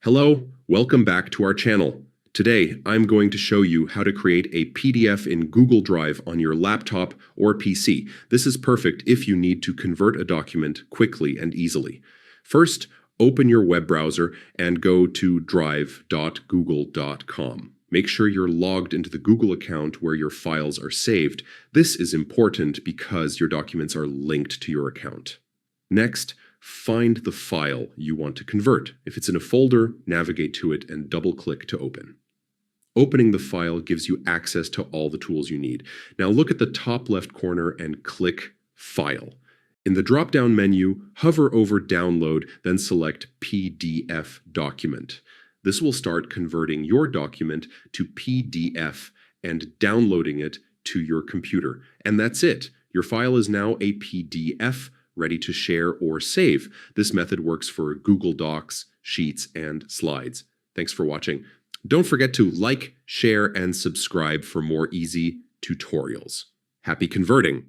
Hello, welcome back to our channel. Today, I'm going to show you how to create a PDF in Google Drive on your laptop or PC. This is perfect if you need to convert a document quickly and easily. First, open your web browser and go to drive.google.com. Make sure you're logged into the Google account where your files are saved. This is important because your documents are linked to your account. Next, find the file you want to convert. If it's in a folder, navigate to it and double-click to open. Opening the file gives you access to all the tools you need. Now look at the top left corner and click File. In the drop-down menu, hover over Download, then select PDF Document. This will start converting your document to PDF and downloading it to your computer. And that's it. Your file is now a PDF ready to share or save. This method works for Google Docs, Sheets, and Slides. Thanks for watching. Don't forget to like, share, and subscribe for more easy tutorials. Happy converting!